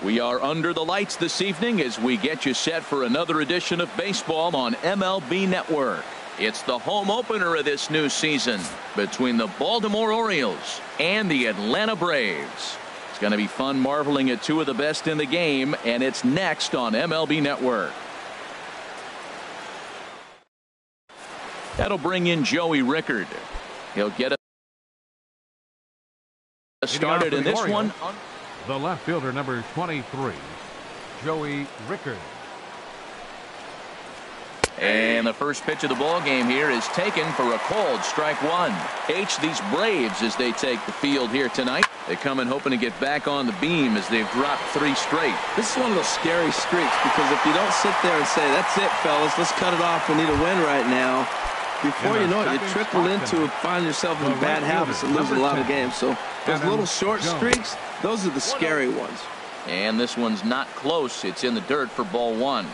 We are under the lights this evening as we get you set for another edition of baseball on MLB Network. It's the home opener of this new season between the Baltimore Orioles and the Atlanta Braves. It's going to be fun marveling at two of the best in the game, and it's next on MLB Network. That'll bring in Joey Rickard. He'll get us started in this one. The left fielder, number 23, Joey Rickard. And the first pitch of the ball game here is taken for a cold strike one. These Braves, as they take the field here tonight, they come in hoping to get back on the beam as they've dropped 3 straight. This is one of those scary streaks, because if you don't sit there and say, that's it, fellas, let's cut it off, we need a win right now, before you know it, you trickle into find yourself in bad habits and lose a lot of games. So those little short streaks, those are the scary ones. And this one's not close. It's in the dirt for ball 1.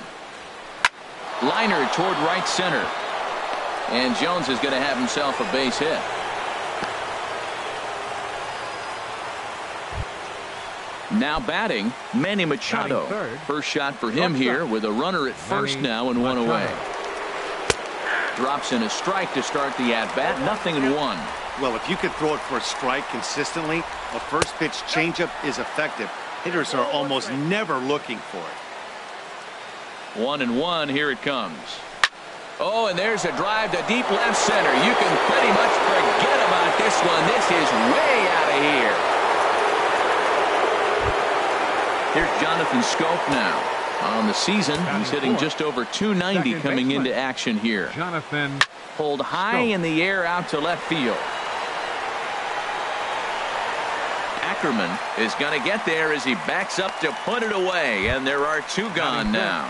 Liner toward right center. And Jones is going to have himself a base hit. Now batting, Manny Machado. First shot for him here with a runner at first now and 1 away. Drops in a strike to start the at-bat. 0-1. Well, if you could throw it for a strike consistently, a first pitch changeup is effective. Hitters are almost never looking for it. 1-1. Here it comes. Oh, and there's a drive to deep left center. You can pretty much forget about this one. This is way out of here. Here's Jonathan Schoop now. On the season, he's hitting just over 290 coming into action here. Jonathan pulled high in the air out to left field. Ackerman is going to get there as he backs up to put it away, and there are 2 gone now.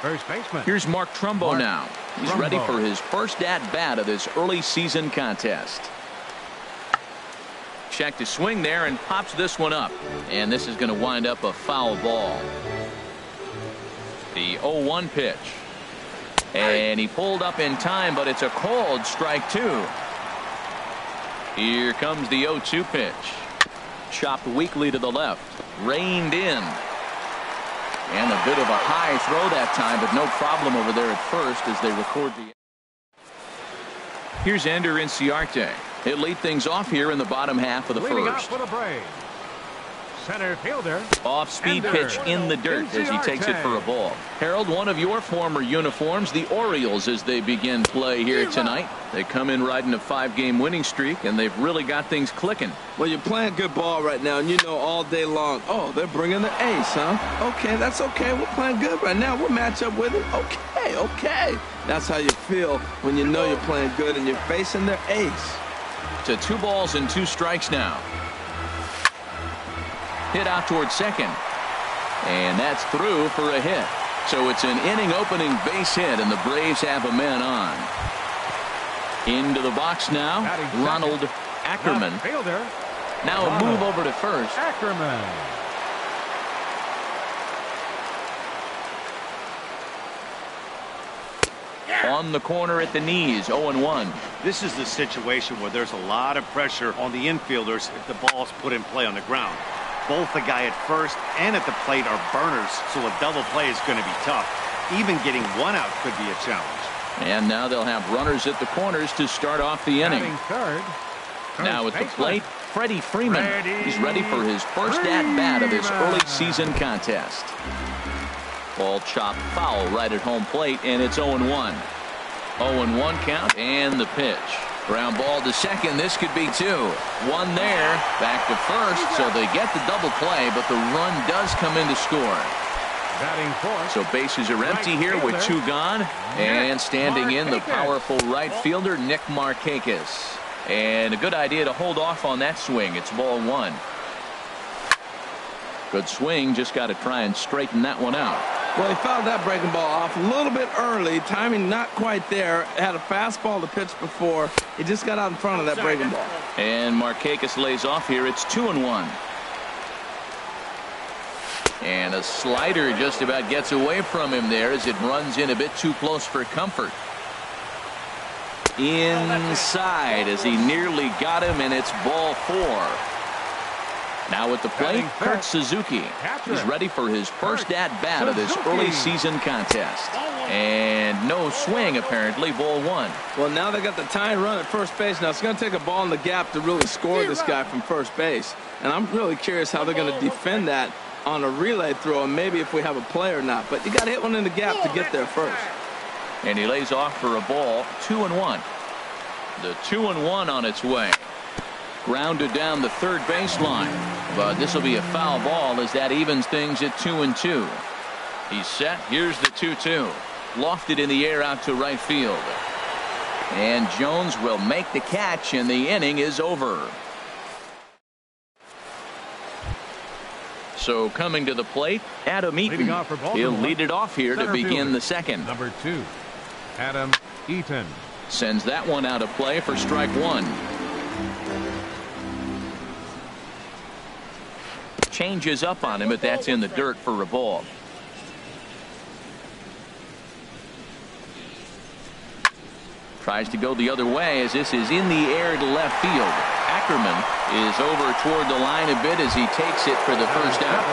First baseman. Here's Mark Trumbo now. He's ready for his first at-bat of this early season contest. Check to swing there and pops this one up, and this is going to wind up a foul ball. The 0-1 pitch, and he pulled up in time, but it's a cold strike 2. Here comes the 0-2 pitch. Chopped weakly to the left, reined in, and a bit of a high throw that time, but no problem over there at first as they record the. Here's Ender Inciarte. He'll lead things off here in the bottom half of the first. For the Braves, center fielder. Off-speed pitch in the dirt as he takes it for a ball. Harold, one of your former uniforms, the Orioles, as they begin play here tonight. They come in riding a 5-game winning streak, and they've really got things clicking. Well, you're playing good ball right now, and you know all day long, oh, they're bringing the ace, huh? Okay, that's okay. We're playing good right now. We'll match up with them. Okay. That's how you feel when you know you're playing good and you're facing their ace. To 2 balls and 2 strikes now. Hit out towards second, and that's through for a hit. So it's an inning opening base hit, and the Braves have a man on. Into the box now, Ronald Ackerman. Now a move over to first. Ackerman. On the corner at the knees, 0-1. This is the situation where there's a lot of pressure on the infielders if the ball's put in play on the ground. Both the guy at first and at the plate are burners, so a double play is going to be tough. Even getting 1 out could be a challenge. And now they'll have runners at the corners to start off the inning. Now at the plate, Freddie Freeman. He's ready for his first at-bat of this early season contest. Ball chopped foul right at home plate, and it's 0-1. 0-1 count, and the pitch. Ground ball to second. This could be 2. 1 there. Back to first, so they get the double play, but the run does come in to score. So bases are empty here with 2 gone. And standing in, the powerful right fielder, Nick Markakis. And a good idea to hold off on that swing. It's ball 1. Good swing. Just got to try and straighten that one out. Well, he fouled that breaking ball off a little bit early. Timing not quite there. Had a fastball to pitch before. He just got out in front of that breaking ball. And Markakis lays off here. It's 2-1. And a slider just about gets away from him there as it runs in a bit too close for comfort. Inside as he nearly got him, and it's ball 4. Now at the plate, Kurt Suzuki. He's ready for his first at-bat of this early season contest. And no swing, apparently, ball one. Well, now they got the tying run at first base. Now it's going to take a ball in the gap to really score this guy from first base. And I'm really curious how they're going to defend that on a relay throw, and maybe if we have a play or not. But you got to hit one in the gap to get there first. And he lays off for a ball, 2-1. The 2-1 on its way. Grounded down the third baseline, but this will be a foul ball as that evens things at 2-2. He's set. Here's the 2-2. Lofted in the air out to right field. And Jones will make the catch, and the inning is over. So coming to the plate, Adam Eaton. He'll lead it off here to begin the second. Number 2, Adam Eaton. Sends that one out of play for strike one. Changes up on him, but that's in the dirt for a ball. Tries to go the other way as this is in the air to left field. Ackerman is over toward the line a bit as he takes it for the first out.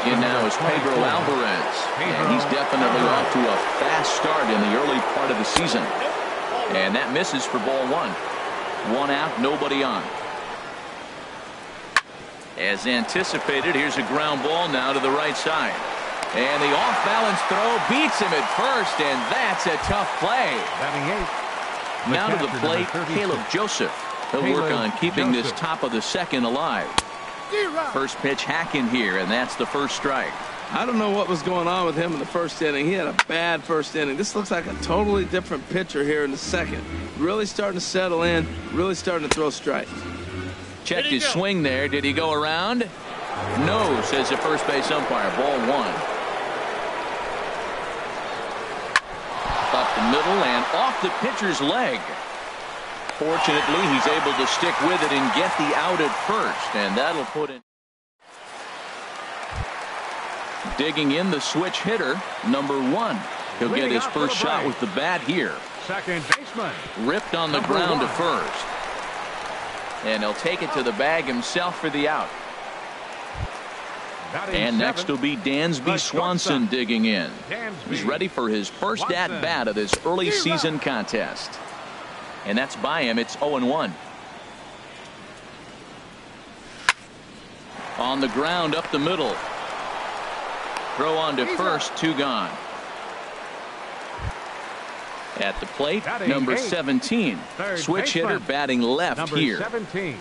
In now is Pedro Alvarez, and he's definitely off to a fast start in the early part of the season. And that misses for ball one. One out, nobody on. As anticipated, here's a ground ball now to the right side. And the off-balance throw beats him at first, and that's a tough play. Now to the plate, Caleb Joseph. He'll work on keeping this top of the second alive. First pitch hacking here, and that's the first strike. I don't know what was going on with him in the first inning. He had a bad first inning. This looks like a totally different pitcher here in the second. Really starting to settle in, really starting to throw strikes. Checked his swing there. Did he go around? No, says the first base umpire. Ball one. Up the middle and off the pitcher's leg. Fortunately, he's able to stick with it and get the out at first, and that'll put in. Digging in the switch hitter, number 1. He'll get his first shot with the bat here. Second baseman. Ripped on the ground to first. And he'll take it to the bag himself for the out. And next will be Dansby Swanson digging in. He's ready for his first at-bat of this early season contest. And that's by him. It's 0-1. On the ground up the middle. Throw on to first, 2 gone. At the plate, number 17. Switch hitter batting left here. 17.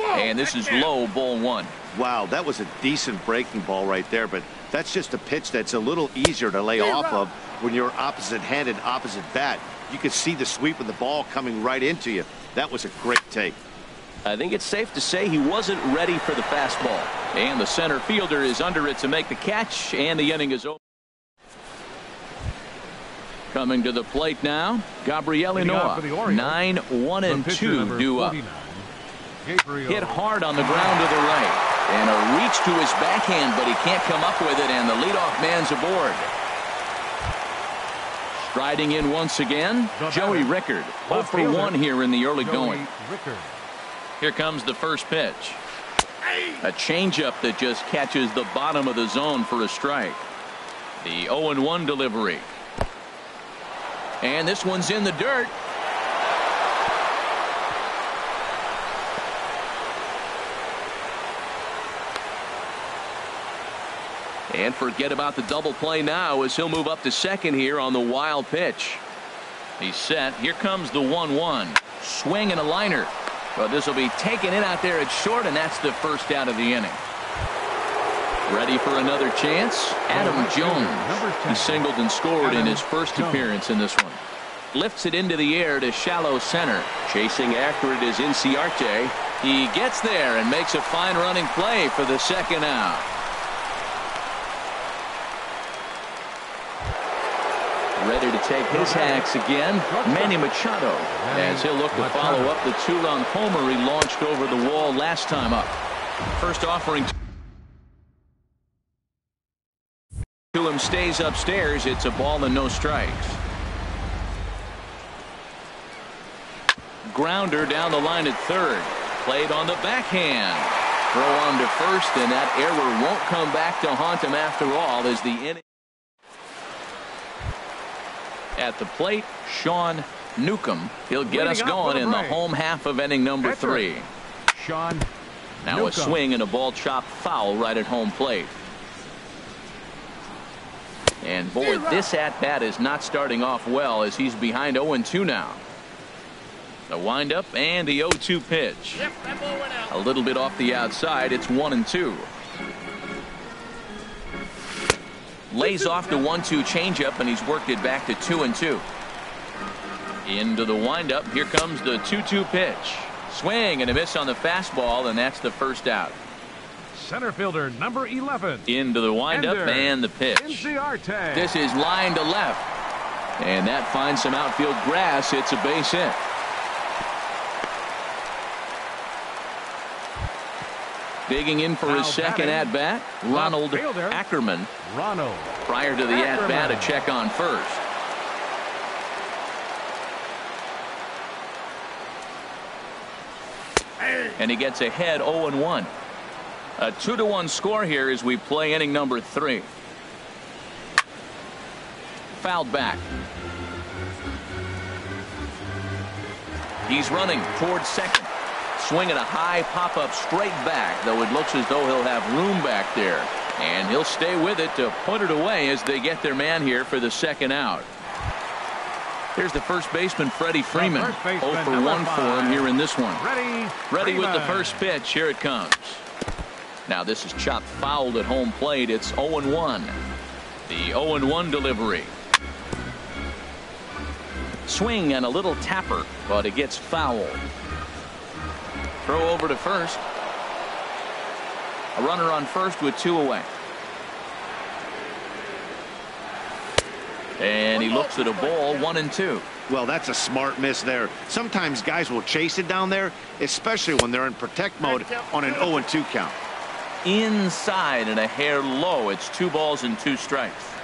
And this is low, ball 1. Wow, that was a decent breaking ball right there, but that's just a pitch that's a little easier to lay off of when you're opposite-handed, opposite bat. You could see the sweep of the ball coming right into you. That was a great take. I think it's safe to say he wasn't ready for the fastball. And the center fielder is under it to make the catch, and the inning is over. Coming to the plate now, Gabriel Ynoa. 9-1-2 due up. Hit hard on the ground to the right. And a reach to his backhand, but he can't come up with it, and the leadoff man's aboard. Striding in once again, Joey Rickard. 0-for-1 here in the early going. Here comes the first pitch. A changeup that just catches the bottom of the zone for a strike. The 0-1 delivery. And this one's in the dirt. And forget about the double play now as he'll move up to second here on the wild pitch. He's set. Here comes the 1-1. Swing and a liner. But this will be taken in out there at short, and that's the first out of the inning. Ready for another chance? Adam Jones. He singled and scored in his first appearance in this one. Lifts it into the air to shallow center. Chasing after it is Inciarte. He gets there and makes a fine running play for the second out. Ready to take his hacks again, Manny Machado, as he'll look to follow up the 2-run homer he launched over the wall last time up. First offering to him stays upstairs. It's a ball and no strikes. Grounder down the line at third. Played on the backhand. Throw on to first, and that error won't come back to haunt him after all as the inning. At the plate, Sean Newcomb. He'll get us going in the home half of inning number 3. Sean Now Newcomb. A swing and a ball chopped foul right at home plate. And boy, this at-bat is not starting off well as he's behind 0-2 now. The windup and the 0-2 pitch. A little bit off the outside. It's 1-2. Lays off the 1-2 changeup, and he's worked it back to 2-2. Into the windup. Here comes the 2-2 pitch. Swing and a miss on the fastball, and that's the first out. Center fielder number 11. Into the windup and the pitch. Inciarte. This is line to left. And that finds some outfield grass. It's a base hit. Digging in for his second at-bat, Ronald Ackerman. Prior to the at-bat, a check on first. And he gets ahead 0-1. A 2-1 score here as we play inning number 3. Fouled back. He's running towards second. Swinging a high pop-up straight back, though it looks as though he'll have room back there. And he'll stay with it to put it away as they get their man here for the second out. Here's the first baseman, Freddie Freeman. 0 for 1 for him here in this one. Ready with the first pitch. Here it comes. Now this is chopped fouled at home plate. It's 0-1. The 0-1 delivery. Swing and a little tapper, but it gets fouled. Throw over to first. A runner on first with 2 away. And he looks at a ball, 1-2. Well, that's a smart miss there. Sometimes guys will chase it down there, especially when they're in protect mode on an 0-2 count. Inside and a hair low. It's 2 balls and 2 strikes.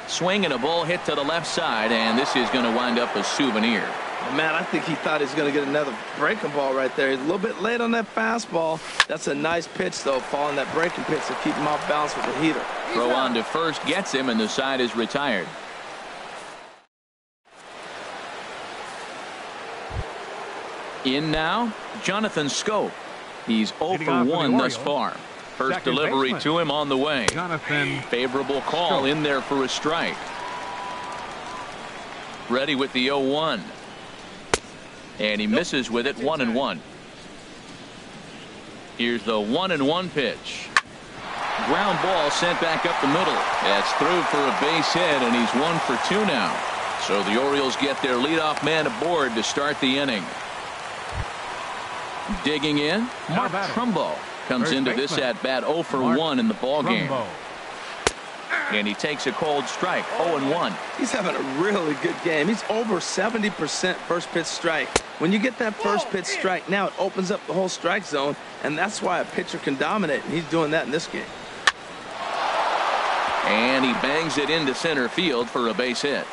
Swing and a ball hit to the left side, and this is going to wind up a souvenir. Man, I think he thought he was going to get another breaking ball right there. He's a little bit late on that fastball. That's a nice pitch, though, following that breaking pitch to keep him off balance with the heater. Throw on to first gets him, and the side is retired. In now, Jonathan Schoop. He's 0 for 1 thus far. First delivery to him on the way. Favorable call in there for a strike. Ready with the 0-1. And he misses with it, 1-1. Here's the 1-1 pitch. Ground ball sent back up the middle. That's through for a base hit, and he's 1 for 2 now. So the Orioles get their leadoff man aboard to start the inning. Digging in, Mark Trumbo comes into this at bat 0 for 1 in the ball game. And he takes a cold strike, 0-1. He's having a really good game. He's over 70% first pitch strike. When you get that first pitch strike, now it opens up the whole strike zone, and that's why a pitcher can dominate, and he's doing that in this game. And he bangs it into center field for a base hit.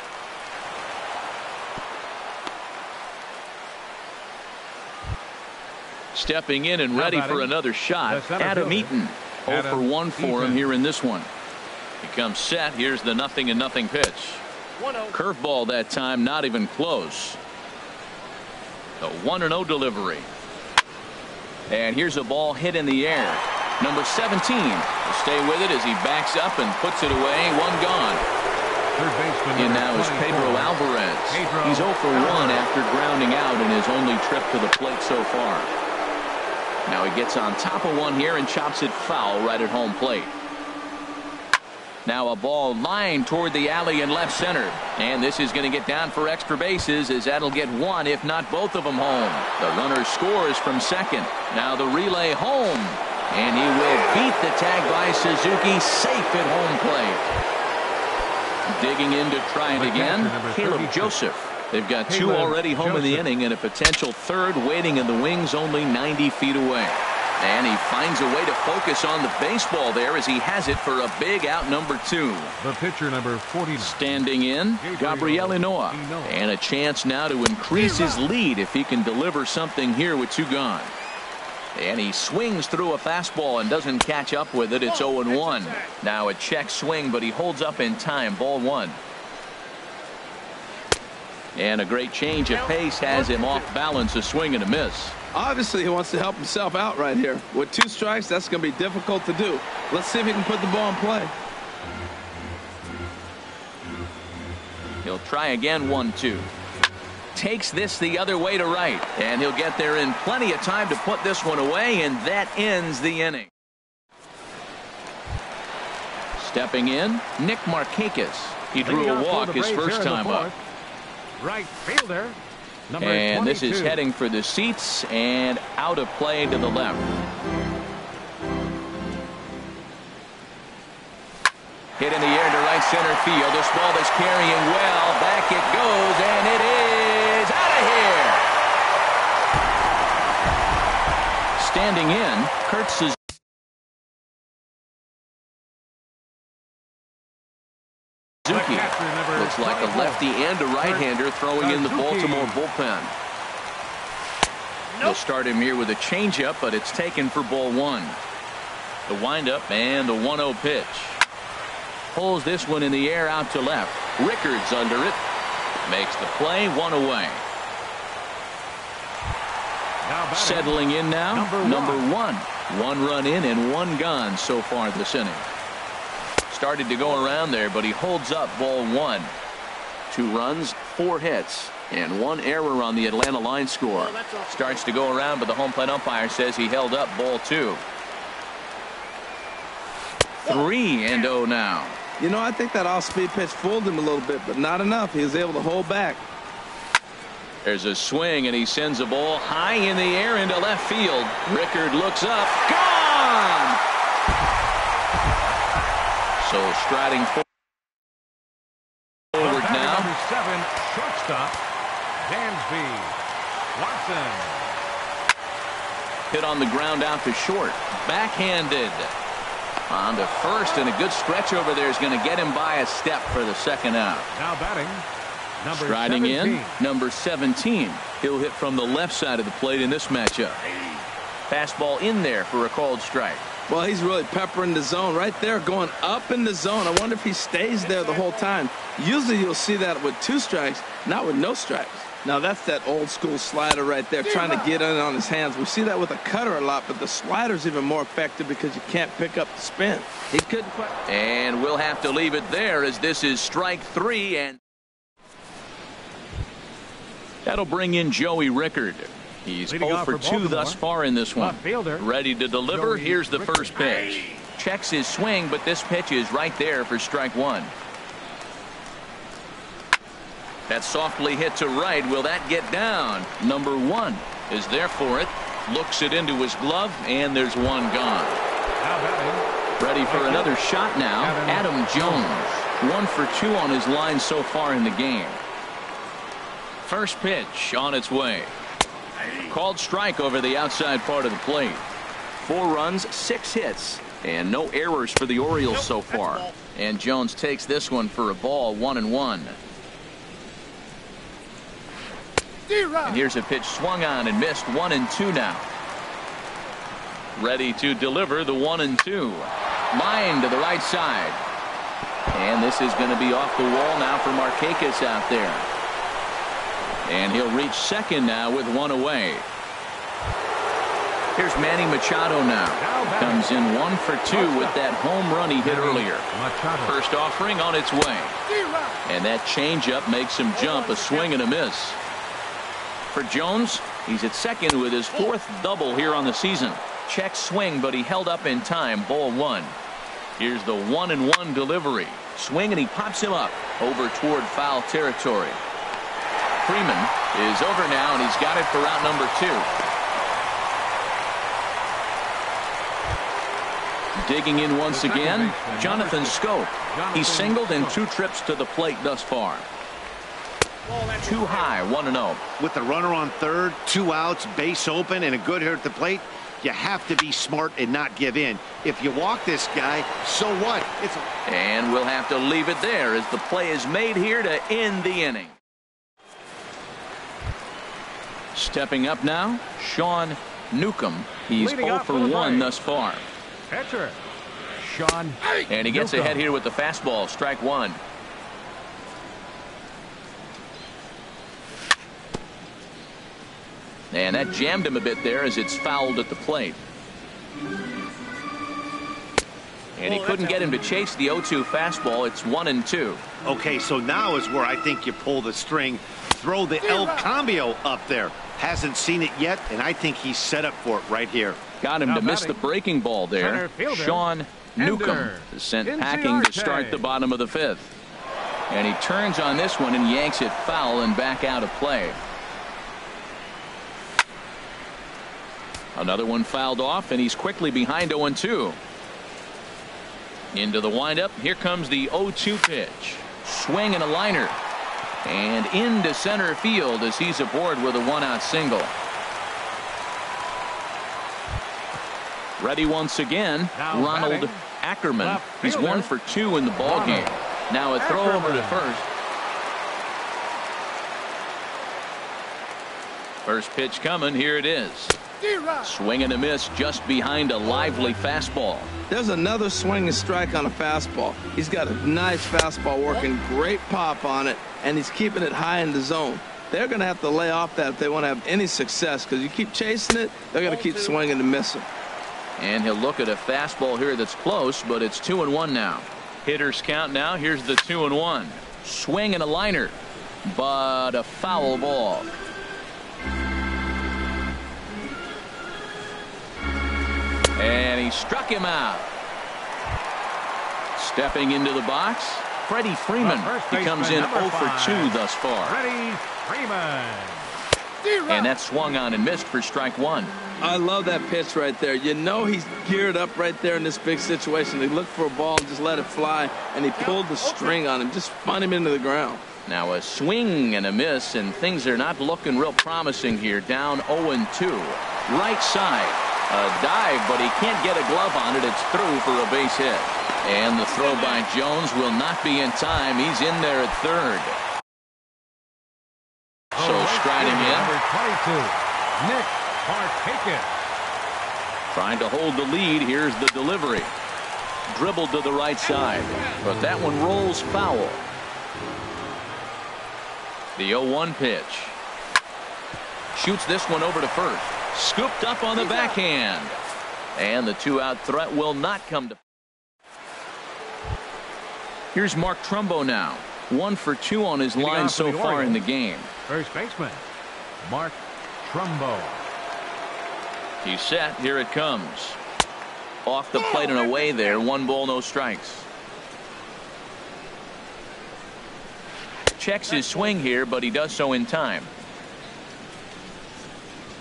Stepping in and ready for another shot, Adam Eaton. 0 for 1 for him here in this one. He comes set. Here's the 0-0 pitch. Curveball that time, not even close. The 1-0 delivery. And here's a ball hit in the air. Number 17 will stay with it as he backs up and puts it away. 1 gone. In now is Pedro Alvarez. He's 0 for 1 after grounding out in his only trip to the plate so far. Now he gets on top of one here and chops it foul right at home plate. Now a ball lined toward the alley in left center. And this is going to get down for extra bases as that'll get 1, if not both of them, home. The runner scores from second. Now the relay home. And he will beat the tag by Suzuki, safe at home plate. Digging in to try it again, Caleb Joseph. They've got 2 already home in the inning and a potential 3rd waiting in the wings only 90 feet away. And he finds a way to focus on the baseball there as he has it for a big out number 2. The pitcher number 49. Standing in, Gabriel Ynoa. And a chance now to increase his lead if he can deliver something here with 2 gone. And he swings through a fastball and doesn't catch up with it. It's 0-1. Now a check swing, but he holds up in time. Ball 1. And a great change of pace has him off balance, a swing and a miss. Obviously, he wants to help himself out right here. With 2 strikes, that's going to be difficult to do. Let's see if he can put the ball in play. He'll try again, 1-2. Takes this the other way to right, and he'll get there in plenty of time to put this one away, and that ends the inning. Stepping in, Nick Markakis. He drew a walk his first time up. Right fielder. And this is heading for the seats and out of play to the left. Hit in the air to right center field. This ball is carrying well. Back it goes, and it is out of here. Standing in, Kurt Suzuki. Looks like a lefty and a right-hander throwing in the Baltimore bullpen. They'll start him here with a changeup, but it's taken for ball 1. The windup and the 1-0 pitch. Pulls this one in the air out to left. Rickards under it. Makes the play, 1 away. Settling in now, number 1. 1 run in and 1 gone so far this inning. Started to go around there, but he holds up ball 1. 2 runs, 4 hits, and 1 error on the Atlanta line score. Starts to go around, but the home plate umpire says he held up ball 2. 3-0 now. You know, I think that off-speed pitch fooled him a little bit, but not enough. He was able to hold back. There's a swing, and he sends a ball high in the air into left field. Rickard looks up. Gone! So striding forward now. Number 7, shortstop, Dansby Swanson. Hit on the ground out to short. Backhanded. On to first, and a good stretch over there is going to get him by a step for the second out. Now batting, number Striding 17. in, number 17. He'll hit from the left side of the plate in this matchup. Fastball in there for a called strike. Well, he's really peppering the zone right there, going up in the zone. I wonder if he stays there the whole time. Usually you'll see that with 2 strikes, not with no strikes. Now that's that old school slider right there, trying to get in on his hands. We see that with a cutter a lot, but the slider's even more effective because you can't pick up the spin. He couldn't quite. And we'll have to leave it there as this is strike 3, and that'll bring in Joey Rickard. He's 0 for 2 thus far in this one. Ready to deliver. Here's the first pitch. Checks his swing, but this pitch is right there for strike 1. That's softly hit to right. Will that get down? Number 1 is there for it. Looks it into his glove, and there's 1 gone. Ready for another shot now. Adam Jones. 1 for 2 on his line so far in the game. First pitch on its way. Called strike over the outside part of the plate. 4 runs, 6 hits, and no errors for the Orioles so far. And Jones takes this one for a ball, 1-1. And here's a pitch swung on and missed, 1-2 now. Ready to deliver the 1-2. Line to the right side. And this is going to be off the wall now for Markakis out there. And he'll reach second now with 1 away. Here's Manny Machado now. Comes in 1 for 2 with that home run he hit earlier. First offering on its way. And that changeup makes him jump, a swing and a miss. For Jones, he's at second with his 4th double here on the season. Check swing, but he held up in time. Ball 1. Here's the 1-1 delivery. Swing, and he pops him up over toward foul territory. Freeman is over now, and he's got it for out number 2. Digging in once again, Jonathan Schoop. He's singled in 2 trips to the plate thus far. Too high, 1-0. With the runner on third, 2 outs, base open, and a good hitter at the plate, you have to be smart and not give in. If you walk this guy, so what? And we'll have to leave it there as the play is made here to end the inning. Stepping up now, Sean Newcomb. He's 0 for 1 thus far. Catcher, Sean. And he gets ahead here with the fastball, strike one. And that jammed him a bit there as it's fouled at the plate. And he couldn't get him to chase the 0-2 fastball. It's 1-2. Okay, so now is where I think you pull the string. Throw the El Cambio up there. Hasn't seen it yet, and I think he's set up for it right here. Got him to miss the breaking ball there. Sean Newcomb is sent packing to start the bottom of the 5th. And he turns on this one and yanks it foul and back out of play. Another one fouled off, and he's quickly behind 0-2. Into the windup. Here comes the 0-2 pitch. Swing and a liner. And into center field as he's aboard with a 1-out single. Ready once again, now Ronald batting, Ackerman. He's 1 for 2 in the ball game. Now a throw over to first. First pitch coming. Here it is. Swing and a miss just behind a lively fastball. There's another swing and strike on a fastball. He's got a nice fastball working, great pop on it, and he's keeping it high in the zone. They're going to have to lay off that if they want to have any success, because you keep chasing it, they're going to keep swinging and missing. And he'll look at a fastball here that's close, but it's 2-1 now. Hitters count now. Here's the 2-1. Swing and a liner, but a foul ball. And he struck him out. Stepping into the box, Freddie Freeman. He comes in 0 for 2 thus far. Freddie Freeman. And that swung on and missed for strike one. I love that pitch right there. You know he's geared up right there in this big situation. He looked for a ball and just let it fly, and he pulled the string on him, just spun him into the ground. Now a swing and a miss, and things are not looking real promising here. Down 0-2. Right side. A dive, but he can't get a glove on it. It's through for a base hit. And the throw by Jones will not be in time. He's in there at third. So striding in. Number 22, Nick Markakis. Trying to hold the lead. Here's the delivery. Dribbled to the right side, but that one rolls foul. The 0-1 pitch. Shoots this one over to first. Scooped up on the backhand. And the 2-out threat will not come to. Here's Mark Trumbo now. 1 for 2 on his line so far in the game. First baseman, Mark Trumbo. He's set. Here it comes. Off the plate and away there. 1 ball, no strikes. Checks his swing here, but he does so in time.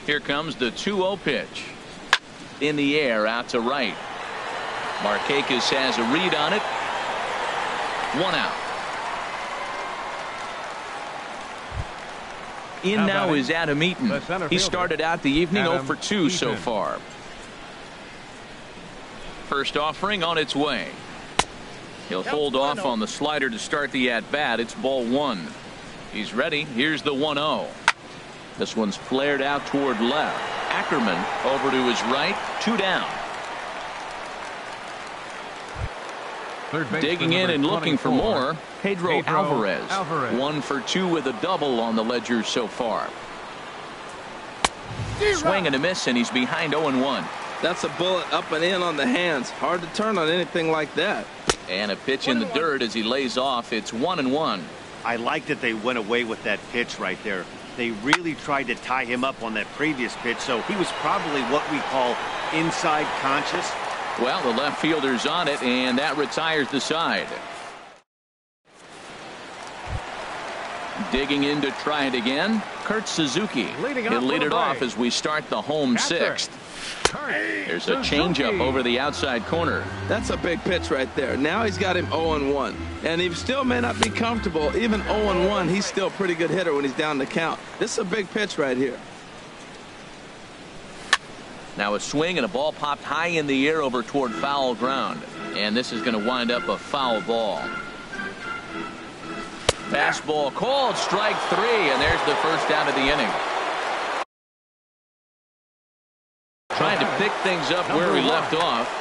Here comes the 2-0 pitch. In the air, out to right. Markakis has a read on it. 1 out. In now is Adam Eaton. He started out the evening 0 for 2 so far. First offering on its way. He'll hold off on the slider to start the at-bat. It's ball 1. He's ready. Here's the 1-0. This one's flared out toward left. Ackerman over to his right. 2 down. Digging in and looking for more. Pedro Alvarez. 1 for 2 with a double on the ledger so far. Swing and a miss, and he's behind 0-1. That's a bullet up and in on the hands. Hard to turn on anything like that. And a pitch in the dirt as he lays off. It's 1-1. I like that they went away with that pitch right there. They really tried to tie him up on that previous pitch, so he was probably what we call inside conscious. Well, the left fielder's on it, and that retires the side. Digging in to try it again, Kurt Suzuki. He'll lead it off as we start the home 6th. There's a changeup over the outside corner. That's a big pitch right there. Now he's got him 0-1. And he still may not be comfortable. Even 0-1, he's still a pretty good hitter when he's down the count. This is a big pitch right here. Now a swing and a ball popped high in the air over toward foul ground. And this is going to wind up a foul ball. Fastball called, strike 3, and there's the first out of the inning. Trying to pick things up where we left off.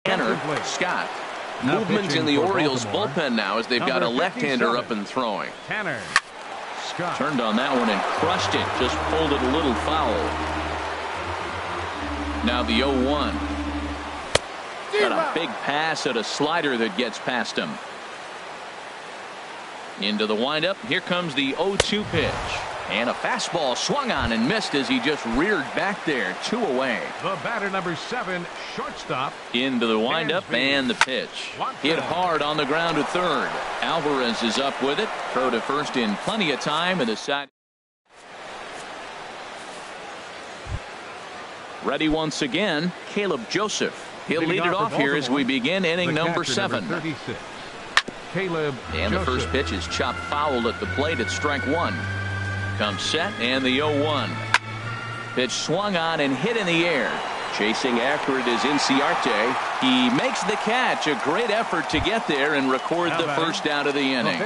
Tanner Scott. Movement in the Orioles bullpen now as they've got a left-hander up and throwing. Tanner Scott turned on that one and crushed it. Just pulled it a little foul. Now the 0-1. Got a big pass at a slider that gets past him. Into the windup. Here comes the 0-2 pitch. And a fastball swung on and missed as he just reared back there. 2 away. The batter, number 7, shortstop. Into the windup and the pitch. Hit hard on the ground to third. Alvarez is up with it. Throw to first in plenty of time. And the side. Ready once again, Caleb Joseph. He'll lead it off here as we begin inning number 7. Number 36, Caleb and Joseph. The first pitch is chopped foul at the plate at strike 1. Comes set and the 0-1. Pitch swung on and hit in the air. Chasing after it is Inciarte. He makes the catch. A great effort to get there and record the first out of the inning.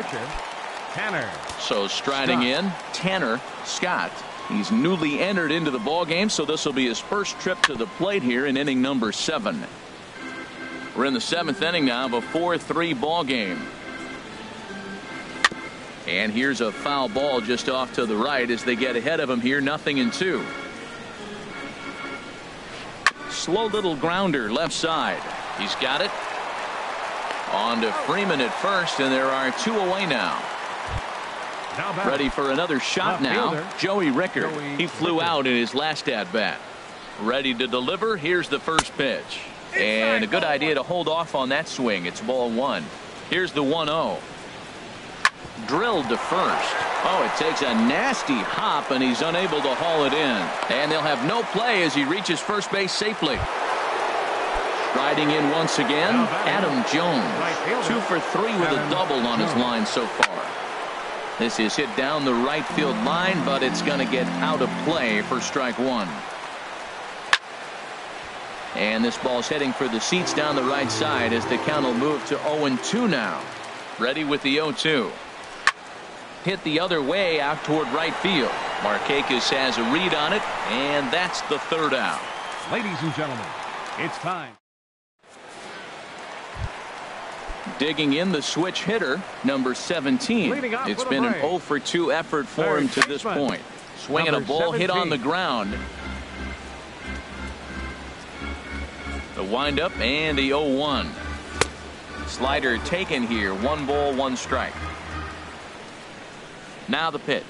Tanner So striding Scott. in, Tanner Scott. He's newly entered into the ball game, so this will be his first trip to the plate here in inning number 7. We're in the 7th inning now of a 4-3 ball game. And here's a foul ball just off to the right as they get ahead of him here. 0-2. Slow little grounder left side. He's got it. On to Freeman at first, and there are 2 away now. Ready for another shot now. Joey Rickard. He flew out in his last at bat. Ready to deliver. Here's the first pitch. And a good idea to hold off on that swing. It's ball 1. Here's the 1-0. Drilled to first. Oh, it takes a nasty hop, and he's unable to haul it in. And they'll have no play as he reaches first base safely. Riding in once again, Adam Jones. 2 for 3 with a double on his line so far. This is hit down the right field line, but it's going to get out of play for strike 1. And this ball's heading for the seats down the right side as the count will move to 0-2 now. Ready with the 0-2. Hit the other way out toward right field. Markakis has a read on it, and that's the 3rd out. Ladies and gentlemen, it's time. Digging in the switch hitter, number 17. It's been an 0 for 2 effort for him to this point. Swinging a ball hit on the ground. The windup and the 0-1. Slider taken here. 1 ball, 1 strike. Now the pitch.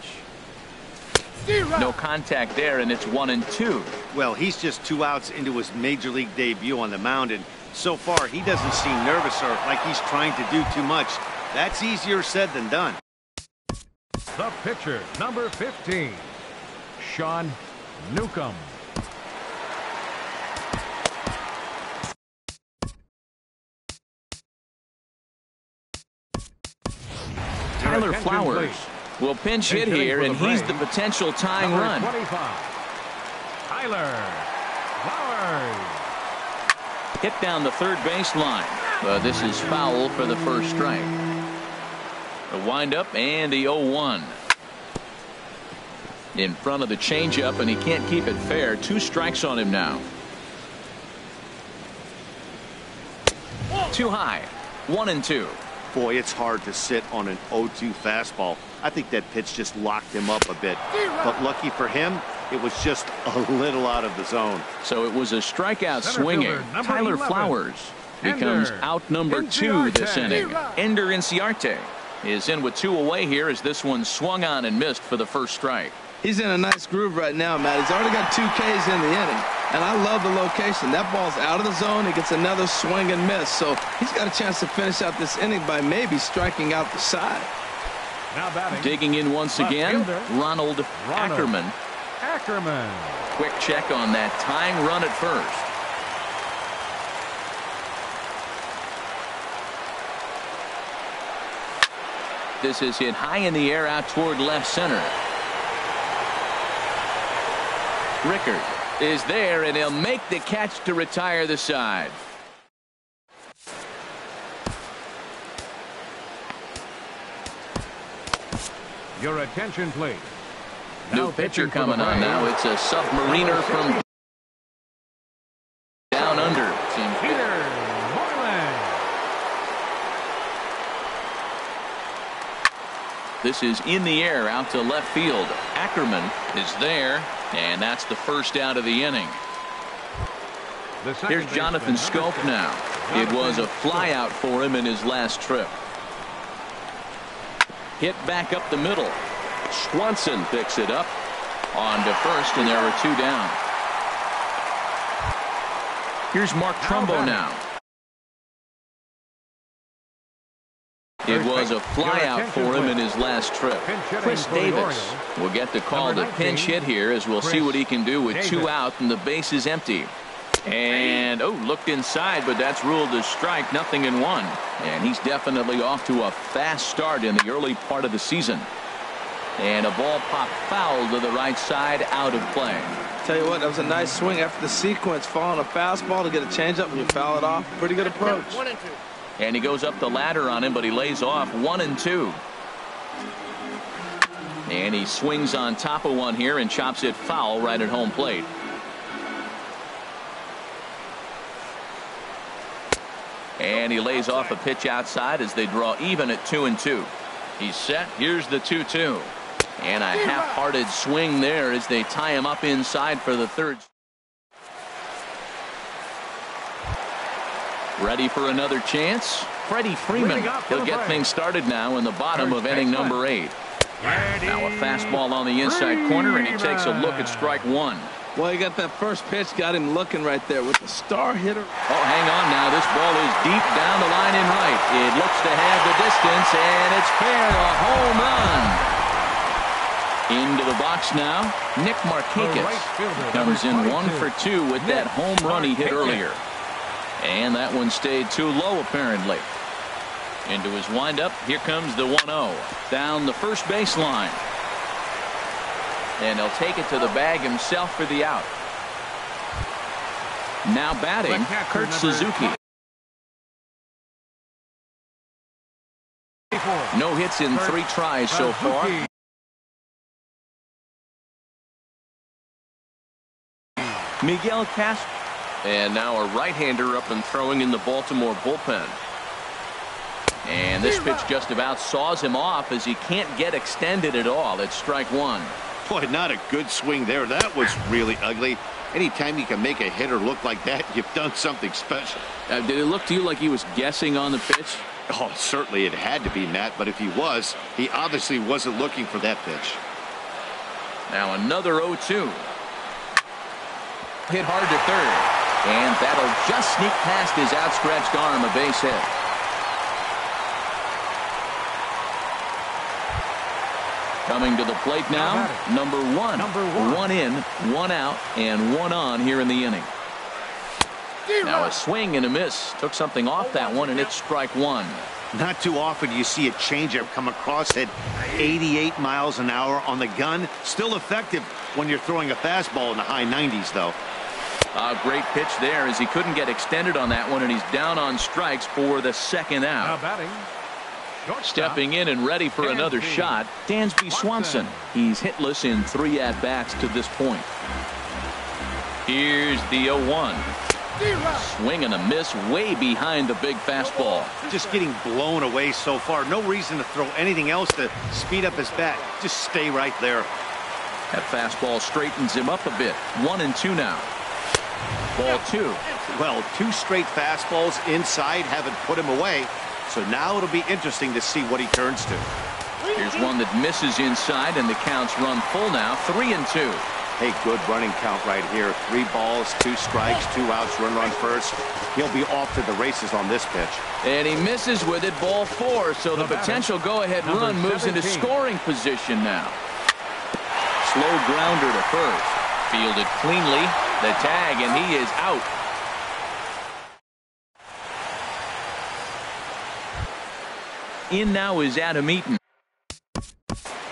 No contact there, and it's 1-2. Well, he's just 2 outs into his major league debut on the mound, and so far he doesn't seem nervous or like he's trying to do too much. That's easier said than done. The pitcher, number 15, Sean Newcomb. Tyler Flowers will pinch hit here, and he's the potential tying run. 25, Tyler Flowers. Hit down the third baseline. This is foul for the first strike. The windup and the 0-1. In front of the changeup, and he can't keep it fair. 2 strikes on him now. Too high. 1-2. Boy, it's hard to sit on an 0-2 fastball. I think that pitch just locked him up a bit. But lucky for him, it was just a little out of the zone. So it was a strikeout swinging. Tyler 11, Flowers becomes out number 2 this inning. Inciarte. Ender Inciarte is in with 2 away here as this one swung on and missed for the first strike. He's in a nice groove right now, Matt. He's already got 2 Ks in the inning. And I love the location. That ball's out of the zone. He gets another swing and miss. So he's got a chance to finish out this inning by maybe striking out the side. Now batting. Digging in once again, fielder, Ronald Ackerman. Ackerman. Quick check on that tying run at first. this is hit high in the air out toward left center. Rickard is there, and he'll make the catch to retire the side. Your attention, please. New pitcher coming on now. It's a submariner from down under. Peter Moylan. This is in the air out to left field. Ackerman is there, and that's the first out of the inning. Here's Jonathan Schoop now. It was a fly out for him in his last trip. Hit back up the middle. Swanson picks it up on to first, and there are 2 down. Here's Mark Trumbo now. It was a fly out for him in his last trip. Chris Davis will get the call to pinch hit here, as we'll see what he can do with 2 out and the base is empty. And looked inside, but that's ruled a strike. 0-1, and he's definitely off to a fast start in the early part of the season. And a ball popped foul to the right side, out of play. Tell you what, that was a nice swing after the sequence. Following a fastball to get a changeup and you foul it off. Pretty good approach. 1-2. And he goes up the ladder on him, but he lays off 1-2. And he swings on top of one here and chops it foul right at home plate. And he lays off a pitch outside as they draw even at 2-2. He's set. Here's the 2-2. And a half-hearted swing there as they tie him up inside for the third. Ready for another chance? Freddie Freeman. He'll get things started now in the bottom of inning number 8. Now a fastball on the inside corner, and he takes a look at strike 1. Well, he got that first pitch, got him looking right there with the star hitter. Oh, hang on now. This ball is deep down the line and right. It looks to have the distance, and it's fair. A home run. Into the box now. Nick Markakis comes in 1 for 2 with that home run he hit earlier. And that one stayed too low, apparently. Into his windup. Here comes the 1-0. Down the first baseline. And he'll take it to the bag himself for the out. Now batting, Kurt Suzuki. No hits in 3 tries so far. Miguel Castro. And now a right-hander up and throwing in the Baltimore bullpen. And this pitch just about saws him off as he can't get extended at all. It's strike 1. Boy, not a good swing there. That was really ugly. Anytime you can make a hitter look like that, you've done something special. Did it look to you like he was guessing on the pitch? Oh, certainly it had to be, Matt, but if he was, he obviously wasn't looking for that pitch. Now another 0-2. Hit hard to third. And that'll just sneak past his outstretched arm, a base hit. Coming to the plate now, number 1. 1 in, 1 out, and 1 on here in the inning. Now a swing and a miss. Took something off that one, and it's strike 1. Not too often do you see a changeup come across at 88 miles an hour on the gun. Still effective when you're throwing a fastball in the high 90s, though. A great pitch there as he couldn't get extended on that one, and he's down on strikes for the second out. Now batting. Stepping in and ready for another shot, Dansby Swanson. He's hitless in 3 at-bats to this point. Here's the 0-1. Swing and a miss way behind the big fastball. Just getting blown away so far. No reason to throw anything else to speed up his bat. Just stay right there. That fastball straightens him up a bit. 1-2 now. Ball 2. Well, 2 straight fastballs inside haven't put him away. So now it'll be interesting to see what he turns to. Here's one that misses inside, and the counts run full now. 3-2. Hey, good running count right here. 3 balls, 2 strikes, 2 outs, run first. He'll be off to the races on this pitch. And he misses with it, ball 4. So the potential go-ahead run moves into scoring position now. Slow grounder to first. Fielded cleanly. The tag, and he is out. In now is Adam Eaton.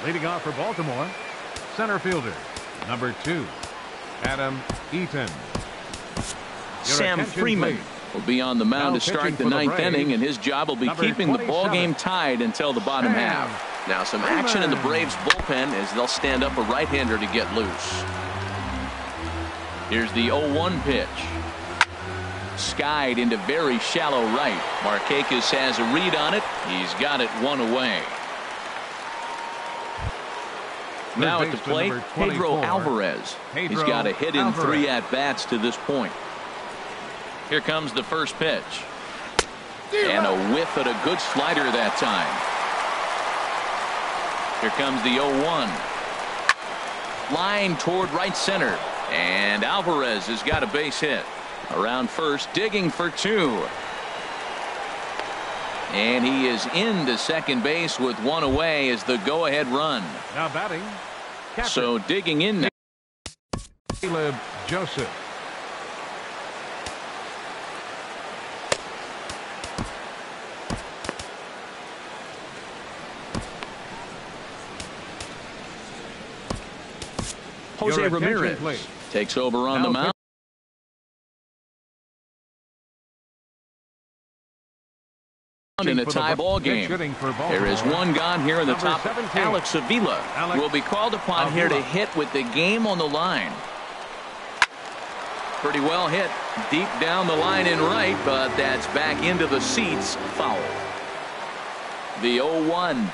Leading off for Baltimore, center fielder, number 2, Adam Eaton. Sam Freeman will be on the mound to start the 9th inning, and his job will be keeping the ball game tied until the bottom half. Now some action in the Braves bullpen as they'll stand up a right-hander to get loose. Here's the 0-1 pitch. Skied into very shallow right. Markakis has a read on it. He's got it 1 away. Now at the plate, Pedro Alvarez. He's got a hit in 3 at-bats to this point. Here comes the first pitch. And a whiff at a good slider that time. Here comes the 0-1. Line toward right center. And Alvarez has got a base hit. Around first, digging for 2. And he is into second base with 1 away as the go-ahead run. Now batting. So digging in now. Caleb Joseph. Jose Ramirez takes over on the mound. In a tie ball game. There is one gone here in the top. Alex Avila will be called upon here to hit with the game on the line. Pretty well hit deep down the line in right, but that's back into the seats. Foul. The 0-1.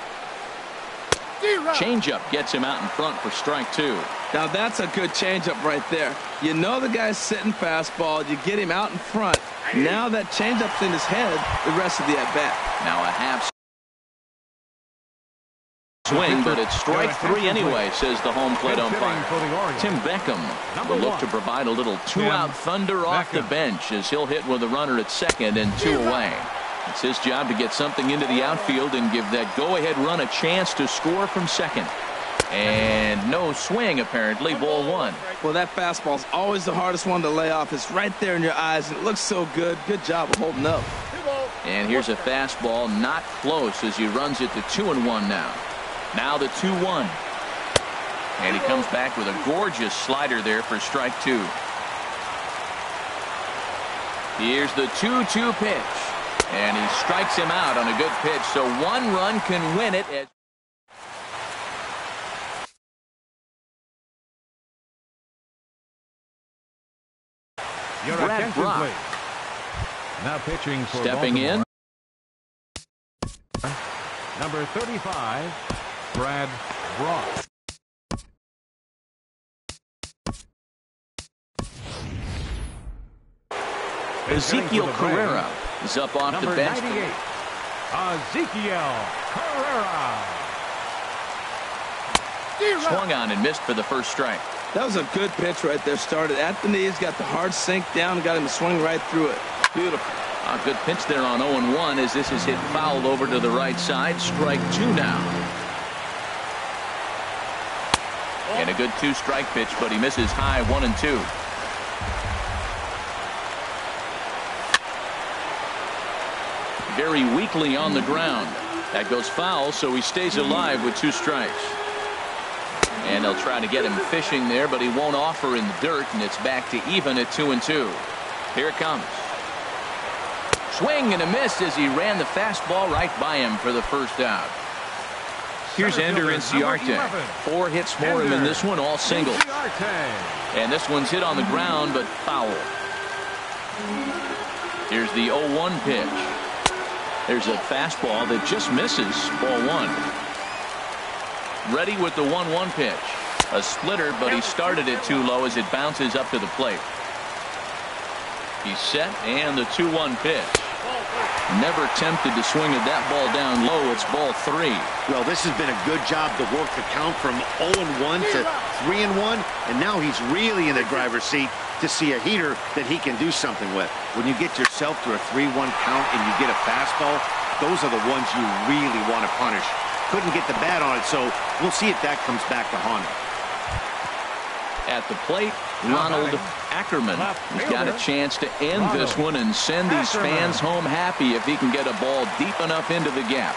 Changeup gets him out in front for strike 2. Now that's a good changeup right there. You know the guy's sitting fastball. You get him out in front. Now that changeup's in his head the rest of the at-bat. Now a half swing, but it's strike 3 anyway, says the home plate umpire. Tim Beckham will look to provide a little 2-out thunder off the bench as he'll hit with a runner at second and 2 away. It's his job to get something into the outfield and give that go-ahead run a chance to score from second. And no swing, apparently. Ball 1. Well, that fastball's always the hardest one to lay off. It's right there in your eyes, and it looks so good. Good job of holding up. And here's a fastball not close as he runs it to 2-1 now. Now the 2-1. And he comes back with a gorgeous slider there for strike 2. Here's the 2-2 pitch. And he strikes him out on a good pitch, so 1 run can win it. Brad Brock now pitching for stepping Baltimore. In. Number 35, Brad Brock. Ezekiel Carrera is up off Number the bench. 98, Ezekiel Carrera. Swung on and missed for the first strike. That was a good pitch right there. Started at the knees, got the hard sink down, got him to swing right through it. Beautiful. A good pitch there on 0-1 as this is hit fouled over to the right side. Strike 2 now. And a good 2-strike pitch, but he misses high 1 and 2. Very weakly on the ground. That goes foul, so he stays alive with 2 strikes. And they'll try to get him fishing there, but he won't offer in the dirt, and it's back to even at 2 and 2. Here it comes. Swing and a miss as he ran the fastball right by him for the first out. Here's Ender Inciarte. 4 hits for him in this one, all singles. And this one's hit on the ground, but foul. Here's the 0-1 pitch. There's a fastball that just misses. Ball 1. Ready with the 1-1 pitch. A splitter, but he started it too low as it bounces up to the plate. He's set, and the 2-1 pitch. Never tempted to swing at that ball down low. It's ball 3. Well, this has been a good job to work the count from 0-1 to 3-1, and now he's really in the driver's seat to see a heater that he can do something with. When you get yourself to a 3-1 count and you get a fastball, those are the ones you really want to punish. Couldn't get the bat on it, so we'll see if that comes back to haunt him. At the plate, Ronald Ackerman. He's got a chance to end this one and send these fans home happy if he can get a ball deep enough into the gap.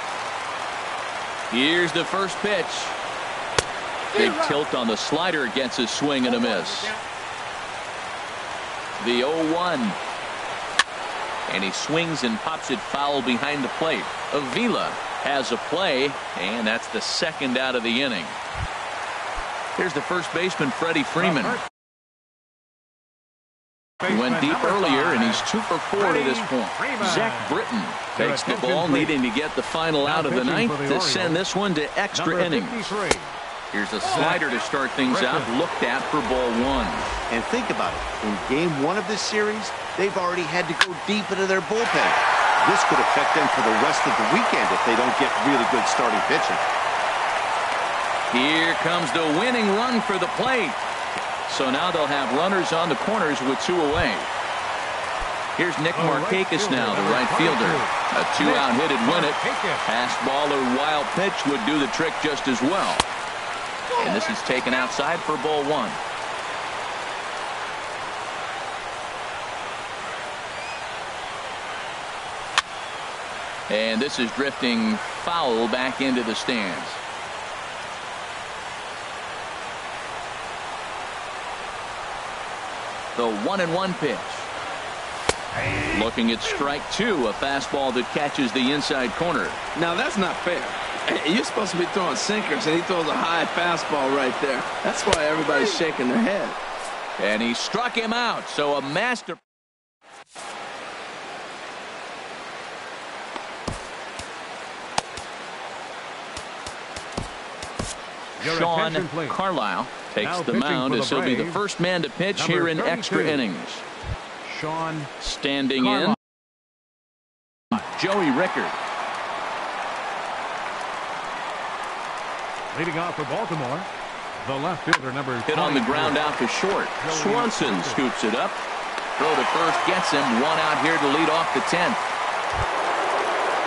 Here's the first pitch. Big tilt on the slider gets a swing and a miss. The 0-1. And he swings and pops it foul behind the plate. Avila has a play, and that's the second out of the inning. Here's the first baseman, Freddie Freeman. He went deep earlier, and he's 2 for 4 to this point. Zach Britton takes the ball, needing to get the final out of the ninth to send this one to extra innings. Here's a slider to start things out, looked at for ball 1. And think about it. In game 1 of this series, they've already had to go deep into their bullpen. This could affect them for the rest of the weekend if they don't get really good starting pitching. Here comes the winning run for the plate. So now they'll have runners on the corners with 2 away. Here's Nick Markakis now, the right fielder. A 2-out hit would win it. Fastball or wild pitch would do the trick just as well. And this is taken outside for ball 1. And this is drifting foul back into the stands. The 1-1 pitch. Looking at strike 2, a fastball that catches the inside corner. Now that's not fair. You're supposed to be throwing sinkers, and he throws a high fastball right there. That's why everybody's shaking their head. And he struck him out. So a master. Sean Carlisle takes the mound as he'll be the first man to pitch here in extra innings. Sean standing in, Joey Rickard. Leading off for Baltimore, the left fielder, number 20. Hit on the ground out to short. Swanson scoops it up. Throw to first gets him. 1 out here to lead off the 10th.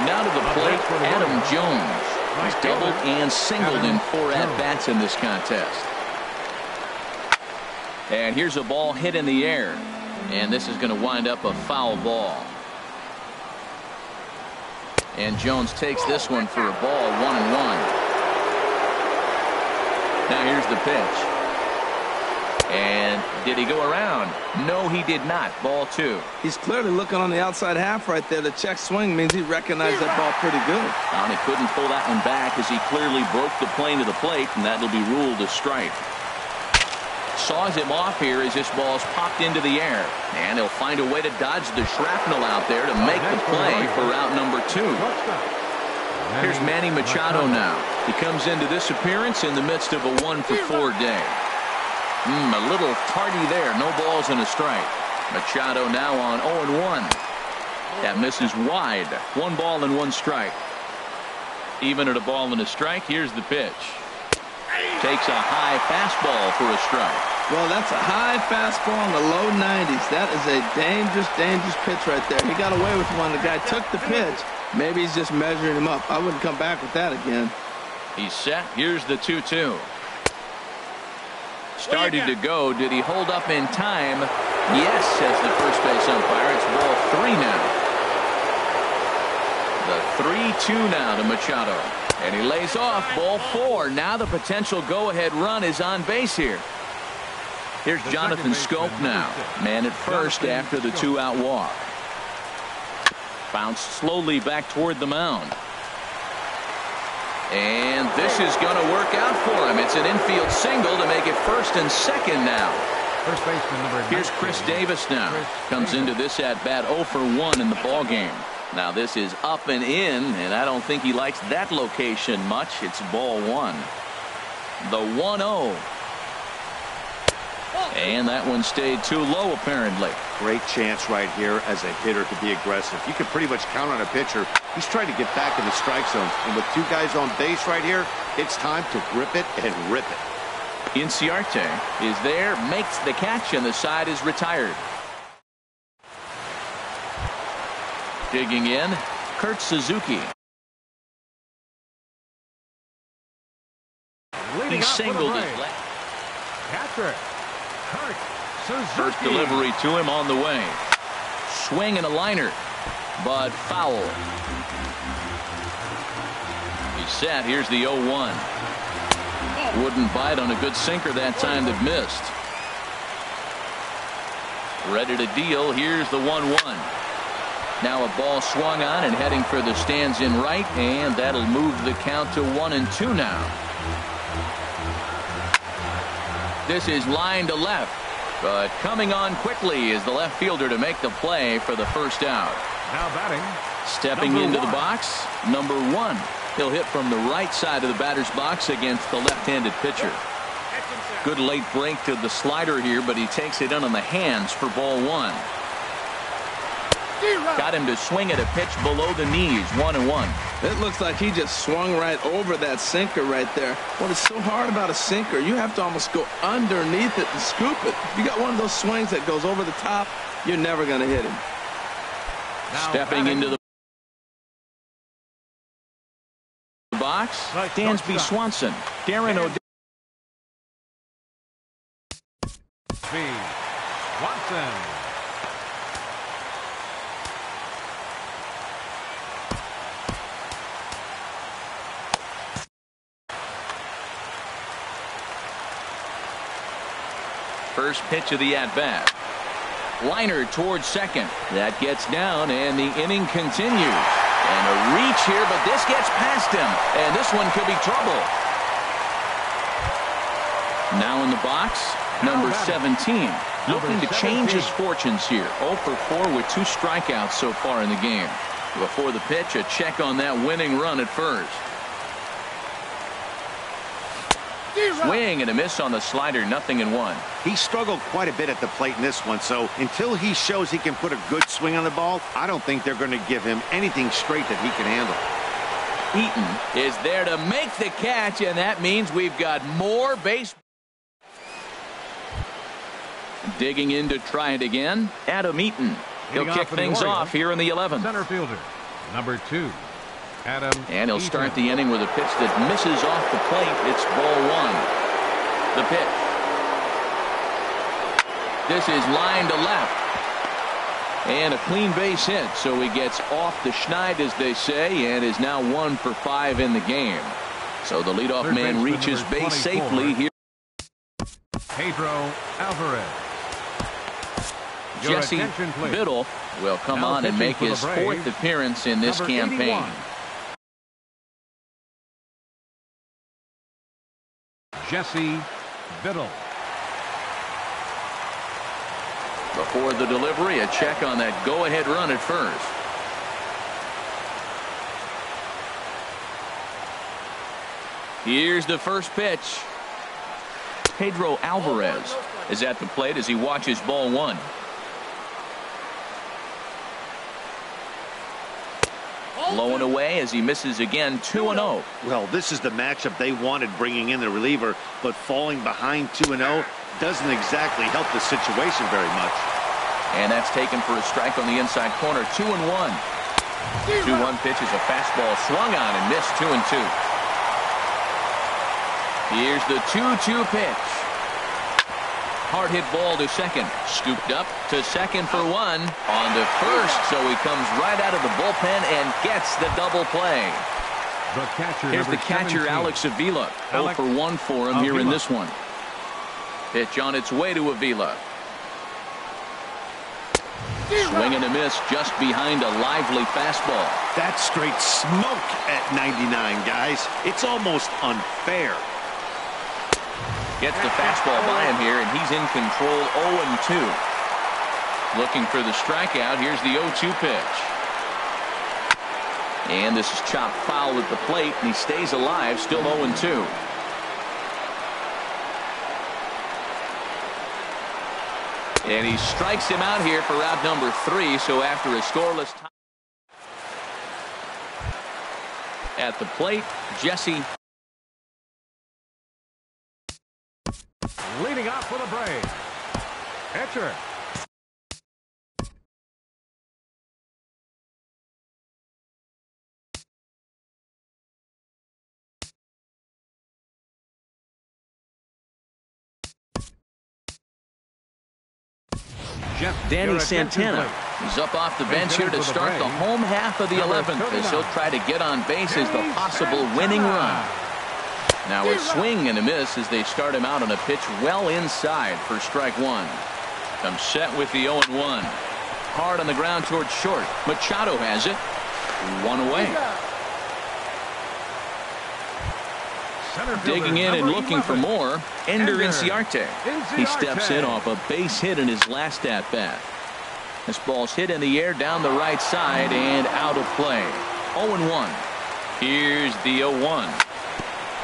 Now to the plate, Adam Jones. He's doubled and singled in 4 at-bats in this contest. And here's a ball hit in the air. And this is going to wind up a foul ball. And Jones takes this one for a ball, 1-1. Now here's the pitch. And did he go around? No, he did not. Ball 2. He's clearly looking on the outside half right there. The check swing means he recognized that ball pretty good. And he couldn't pull that one back as he clearly broke the plane to the plate, and that'll be ruled a strike. Saws him off here as this ball's popped into the air. And he'll find a way to dodge the shrapnel out there to make the play for out number 2. Here's Manny Machado now. He comes into this appearance in the midst of a 1-for-4 day. A little tardy there. No balls and a strike. Machado now on 0-1. That misses wide. 1 ball and 1 strike. Even at a ball and a strike, here's the pitch. Takes a high fastball for a strike. Well, that's a high fastball in the low 90s. That is a dangerous, dangerous pitch right there. He got away with one. The guy took the pitch. Maybe he's just measuring him up. I wouldn't come back with that again. He's set. Here's the 2-2. Started to go. Did he hold up in time? Yes, says the first base umpire. It's ball 3 now. The 3-2 now to Machado. And he lays off. Ball 4. Now the potential go-ahead run is on base here. Here's Jonathan Schoop now. Man at first after the 2-out walk. Bounced slowly back toward the mound. And this is going to work out for him. It's an infield single to make it first and second now. First baseman number 9. Here's Chris Davis now. Comes into this at-bat 0-for-1 in the ballgame. Now this is up and in, and I don't think he likes that location much. It's ball 1. The 1-0. And that one stayed too low, apparently. Great chance right here as a hitter to be aggressive. You can pretty much count on a pitcher. He's trying to get back in the strike zone. And with 2 guys on base right here, it's time to grip it and rip it. Inciarte is there, makes the catch, and the side is retired. Digging in, Kurt Suzuki. He singled his left. Catcher. First delivery to him on the way. Swing and a liner, but foul. He's set. Here's the 0-1. Wouldn't bite on a good sinker that time that missed. Ready to deal. Here's the 1-1. Now a ball swung on and heading for the stands in right, and that'll move the count to 1-2 now. This is line to left, but coming on quickly is the left fielder to make the play for the first out. Now batting. Stepping into the box, number 1. He'll hit from the right side of the batter's box against the left-handed pitcher. Good late break to the slider here, but he takes it in on the hands for ball 1. Got him to swing at a pitch below the knees, 1-1. It looks like he just swung right over that sinker right there. What is so hard about a sinker, you have to almost go underneath it to scoop it. If you got one of those swings that goes over the top, you're never going to hit him. Now stepping into the box, Dansby Swanson. Darren O'Day. Swanson. First pitch of the at-bat. Liner towards second. That gets down, and the inning continues. And a reach here, but this gets past him. And this one could be trouble. Now in the box, number 17. Looking to change his fortunes here. 0 for 4 with 2 strikeouts so far in the game. Before the pitch, a check on that winning run at first. Swing and a miss on the slider, 0-1. He struggled quite a bit at the plate in this one, so until he shows he can put a good swing on the ball, I don't think they're going to give him anything straight that he can handle. Eaton is there to make the catch, and that means we've got more base. Digging in to try it again, Adam Eaton. He'll kick things off here in the 11th. Center fielder, number 2. Adam and he'll Eaton. start the inning with a pitch that misses off the plate. It's ball 1. The pitch. This is line to left. And a clean base hit, so he gets off the schneid, as they say, and is now 1 for 5 in the game. So the leadoff man reaches base safely here. Pedro Alvarez. Jesse Biddle will come on and make his 4th appearance in this campaign. 81. Jesse Biddle. Before the delivery, a check on that go-ahead run at first. Here's the first pitch. Pedro Alvarez is at the plate as he watches ball 1. Low and away as he misses again, 2-0. Well, this is the matchup they wanted, bringing in the reliever, but falling behind 2-0 doesn't exactly help the situation very much. And that's taken for a strike on the inside corner, 2-1. 2-1 pitch is a fastball swung on and missed, 2-2. Here's the 2-2 pitch. Hard hit ball to second. Scooped up to second for 1. On to first, so he comes right out of the bullpen and gets the double play. Here's the catcher, Alex Avila. 0 for 1 for him here in this one. Pitch on its way to Avila. Swing and a miss just behind a lively fastball. That's straight smoke at 99, guys. It's almost unfair. Gets the fastball by him here, and he's in control, 0-2. Looking for the strikeout. Here's the 0-2 pitch. And this is chopped foul at the plate, and he stays alive, still 0-2. And he strikes him out here for route number 3, so after a scoreless tie at the plate, Jesse. Leading off for the Braves, pitcher. Danny Santana is up off the bench here to start the home half of the 11th as he'll try to get on base as the possible winning run. Now a swing and a miss as they start him out on a pitch well inside for strike one. Comes set with the 0-1. Hard on the ground towards short. Machado has it. One away. Digging in and looking for more, Ender Inciarte. He steps in off a base hit in his last at-bat. This ball's hit in the air down the right side and out of play. 0-1. Here's the 0-1.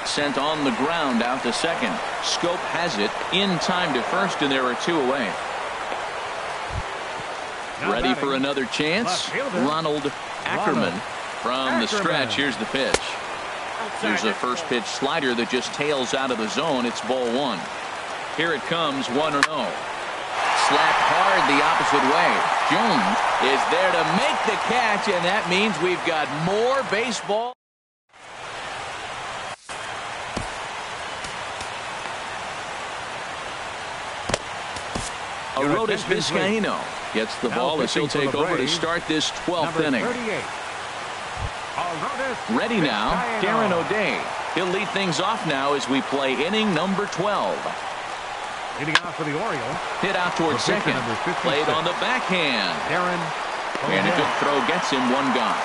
Sent on the ground out to second. Schoop has it in time to first, and there are two away. Ready for another chance. Ronald Ackerman from the stretch. Here's the pitch. Here's a first pitch slider that just tails out of the zone. It's ball one. Here it comes, 1-0. Slapped hard the opposite way. Jones is there to make the catch, and that means we've got more baseball. Arodys Vizcaíno gets the ball as he'll take over to start this 12th inning. Ready now, Darren O'Day. He'll lead things off now as we play inning number 12. Leading off for the Orioles. Hit out towards second. Played on the backhand. And a good throw gets him, one gone.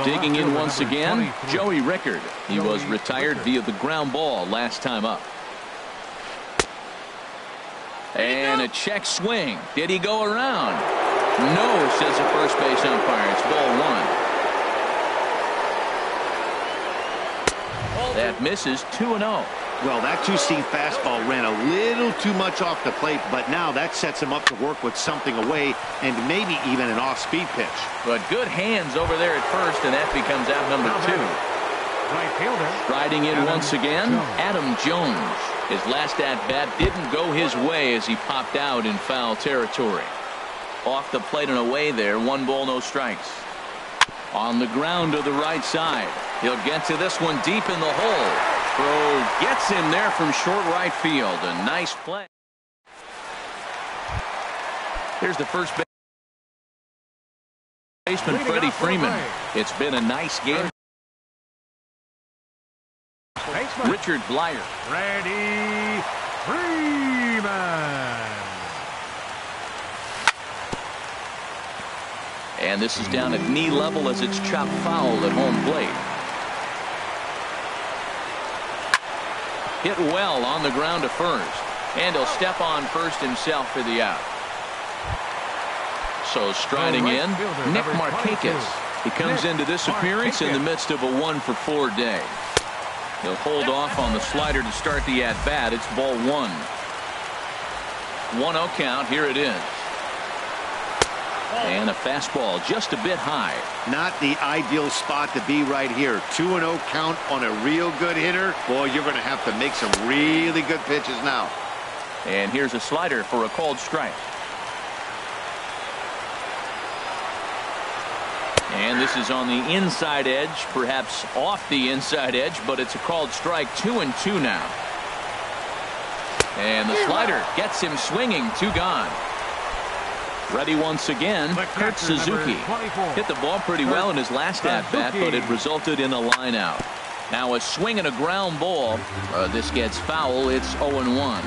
Digging in once again, Joey Rickard. He was retired via the ground ball last time up. And a check swing. Did he go around? No, says the first base umpire. It's ball one. That misses 2-0. Well, that two-seam fastball ran a little too much off the plate, but now that sets him up to work with something away and maybe even an off-speed pitch. But good hands over there at first, and that becomes out number two. Right fielder. Riding in once again, Adam Jones. His last at-bat didn't go his way as he popped out in foul territory. Off the plate and away there, 1 ball, no strikes. On the ground to the right side. He'll get to this one deep in the hole. Throw gets him there from short right field. A nice play. Here's the first baseman, Freddie Freeman. It's been a nice game. Richard Bleier. Freddie Freeman. And this is down at knee level as it's chopped foul at home plate. Hit well on the ground to first. And he'll step on first himself for the out. So striding in, Nick Markakis. He comes into this appearance in the midst of a 1-for-4 day. He'll hold off on the slider to start the at-bat. It's ball one. 1-0 count. Here it is. And a fastball just a bit high. Not the ideal spot to be right here. 2-0 count on a real good hitter. Boy, you're going to have to make some really good pitches now. And here's a slider for a called strike. And this is on the inside edge, perhaps off the inside edge, but it's a called strike. 2-2 now. And the slider gets him swinging. 2 gone. Ready once again, Kurt Suzuki. Hit the ball pretty well in his last at-bat, but it resulted in a line out. Now a swing and a ground ball. This gets foul. It's 0-1.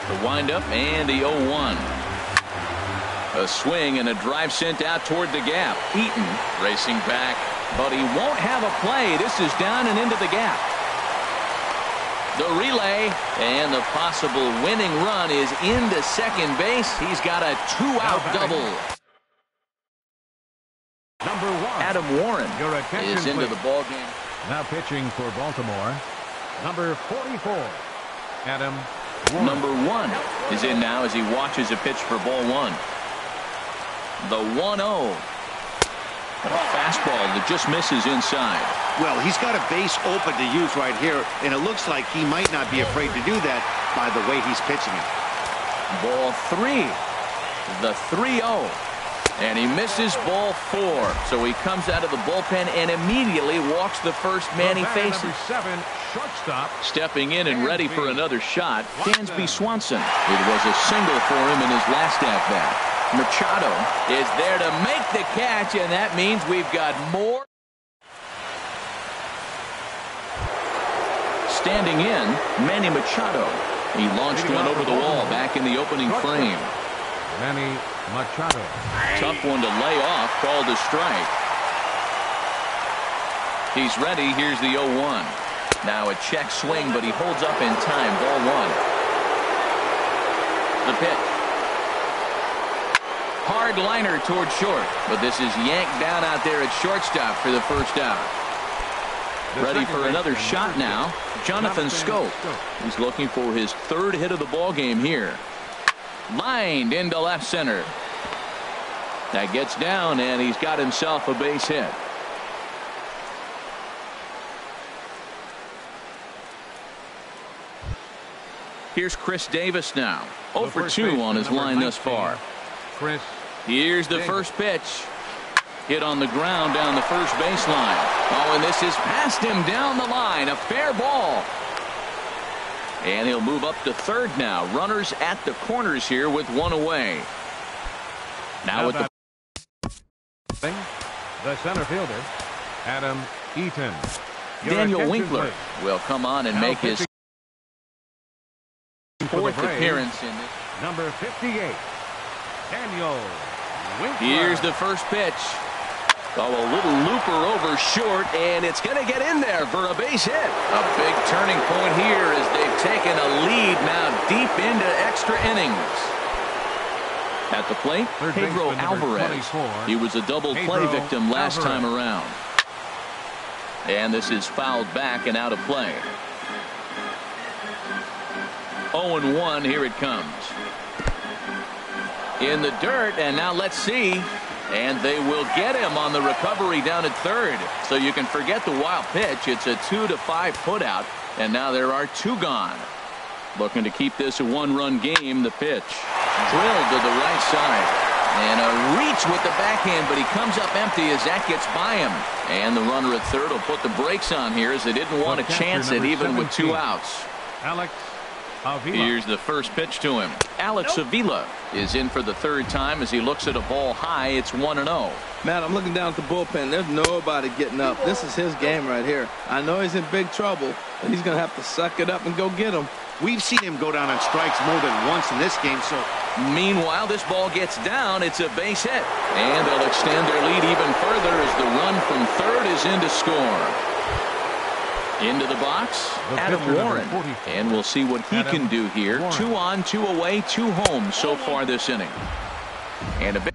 The windup and the 0-1. A swing and a drive sent out toward the gap. Eaton racing back, but he won't have a play. This is down and into the gap. The relay and the possible winning run is into second base. He's got a 2-out double. Number 1. Adam Warren is into the ball game. Now pitching for Baltimore. Number 44. Adam Warren. Number 1 is in now as he watches a pitch for ball one. The 1-0. A fastball that just misses inside. Well, he's got a base open to use right here, and it looks like he might not be afraid to do that by the way he's pitching it. Ball 3. The 3-0. And he misses ball 4. So he comes out of the bullpen and immediately walks the first man he faces. Number 7, shortstop. Stepping in and ready for another shot, Dansby Swanson. It was a single for him in his last at-bat. Machado is there to make the catch, and that means we've got more. standing in, Manny Machado. He launched one over the wall back in the opening frame. Manny Machado. Tough one to lay off, called a strike. He's ready. Here's the 0-1. Now a check swing, but he holds up in time. Ball one. The pitch. Hard liner toward short, but this is yanked down out there at shortstop for the first out. Ready for another shot now. Jonathan Schoop. He's looking for his third hit of the ball game here. Lined into left center. That gets down, and he's got himself a base hit. Here's Chris Davis now. 0 for 2 on his line thus far. Here's the first pitch. Hit on the ground down the first baseline. Oh, and this is past him down the line. A fair ball. And he'll move up to third now. Runners at the corners here with one away. Now with the center fielder, Adam Eaton. Daniel Winkler will come on and make his fourth appearance in this. Number 58, Daniel Winkler. Here's the first pitch. Oh, a little looper over short, and it's going to get in there for a base hit. A big turning point here as they've taken a lead now deep into extra innings. At the plate, Pedro Alvarez. He was a double play victim last time around. And this is fouled back and out of play. 0-1, here it comes. In the dirt, and now let's see. And they will get him on the recovery down at third. So you can forget the wild pitch. It's a 2 to 5 putout, and now there are 2 gone. Looking to keep this a 1-run game. The pitch drilled to the right side, and a reach with the backhand, but he comes up empty as that gets by him. And the runner at third will put the brakes on here as they didn't want to chance it even with 2 outs. Alex Avila. Here's the first pitch to him. Alex Avila is in for the third time as he looks at a ball high. It's 1-0. Matt, I'm looking down at the bullpen. There's nobody getting up. This is his game right here. I know he's in big trouble, but he's going to have to suck it up and go get him. We've seen him go down on strikes more than once in this game. So meanwhile, this ball gets down. It's a base hit, and they'll extend their lead even further as the run from third is in to score. Into the box, Adam Warren, and we'll see what he can do here. 2 on, 2 away, 2 home so far this inning. And a big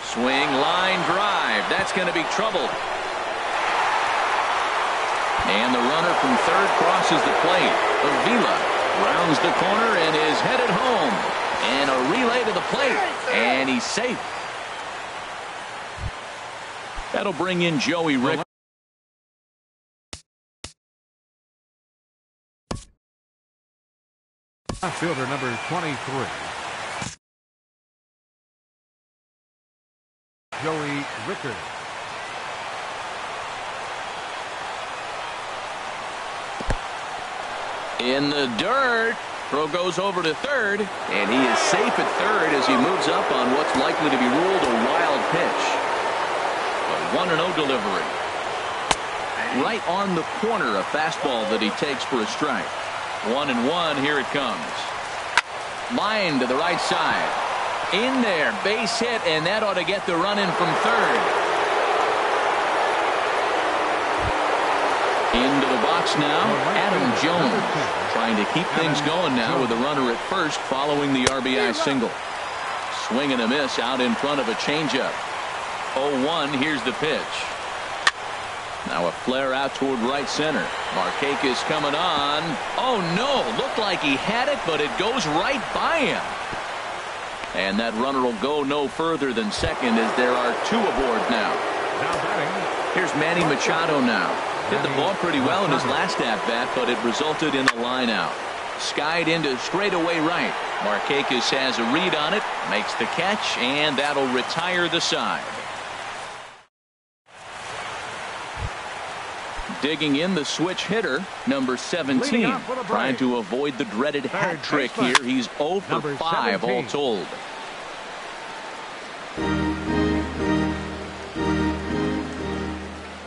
swing, line drive. That's going to be trouble. And the runner from third crosses the plate. Avila rounds the corner and is headed home. And a relay to the plate. And he's safe. That'll bring in Joey Rick. Fielder number 23. Joey Rickard. In the dirt. Throw goes over to third, and he is safe at third as he moves up on what's likely to be ruled a wild pitch. A 1-0 delivery. Right on the corner, a fastball that he takes for a strike. 1-1, here it comes. Line to the right side. In there, base hit, and that ought to get the run in from third. Into the box now, Adam Jones trying to keep things going now with a runner at first following the RBI single. Swing and a miss out in front of a changeup. 0-1, here's the pitch. Now a flare out toward right center. Markakis coming on. Oh no, looked like he had it, but it goes right by him. And that runner will go no further than second as there are 2 aboard now. Here's Manny Machado now. Hit the ball pretty well in his last at-bat, but it resulted in a line out. Skied into straightaway right. Markakis has a read on it, makes the catch, and that'll retire the side. Digging in the switch hitter, number 17, trying to avoid the dreaded hat trick here. He's 0 for 5 all told.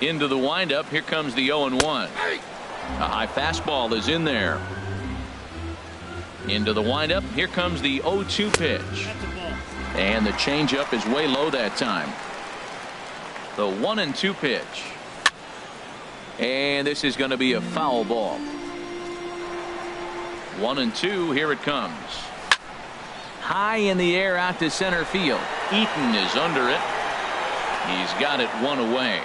Into the windup, here comes the 0-1. A high fastball is in there. Into the windup, here comes the 0-2 pitch. And the changeup is way low that time. The 1-2 pitch. And this is going to be a foul ball. 1-2, here it comes. High in the air out to center field. Eaton is under it. He's got it one away.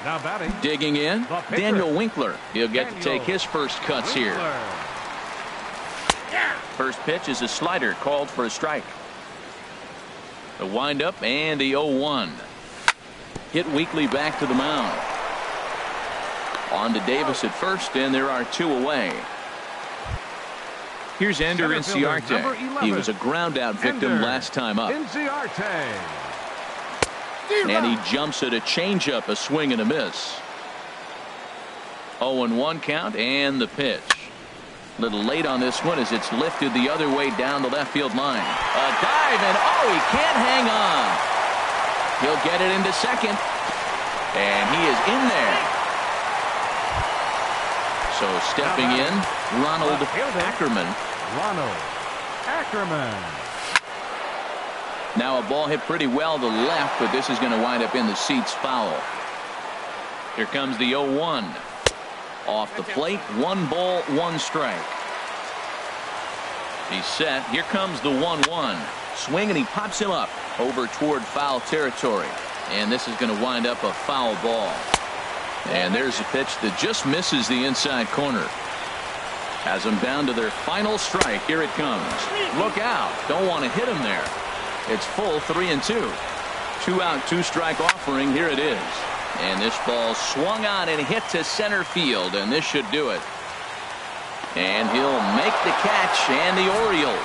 Now batting. Digging in, Daniel Winkler. He'll get to take his first cuts here. First pitch is a slider called for a strike. The windup and the 0-1. Hit weakly back to the mound. On to Davis at first, and there are 2 away. Here's Ender Inciarte. He was a ground-out victim last time up. And he jumps at a changeup, a swing and a miss. 0-1 count, and the pitch. A little late on this one as it's lifted the other way down the left field line. A dive, and oh, he can't hang on. He'll get it into second. And he is in there. So stepping in, Ronald Ackerman. Now a ball hit pretty well to the left, but this is going to wind up in the seats foul. Here comes the 0-1. Off the plate, 1 ball, 1 strike. He's set. Here comes the 1-1. Swing, and he pops him up over toward foul territory. And this is going to wind up a foul ball. And there's a pitch that just misses the inside corner. Has them down to their final strike. Here it comes. Look out. Don't want to hit him there. It's full 3-2. 2 out, 2 strike offering. Here it is. And this ball swung on and hit to center field, and this should do it. And he'll make the catch, and the Orioles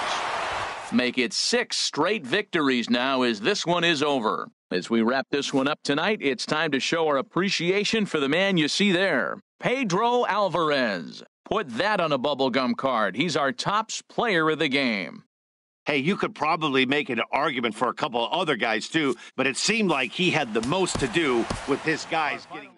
make it 6 straight victories now as this one is over. As we wrap this one up tonight, it's time to show our appreciation for the man you see there, Pedro Alvarez. Put that on a bubblegum card. He's our tops player of the game. Hey, you could probably make an argument for a couple of other guys, too, but it seemed like he had the most to do with his guys getting...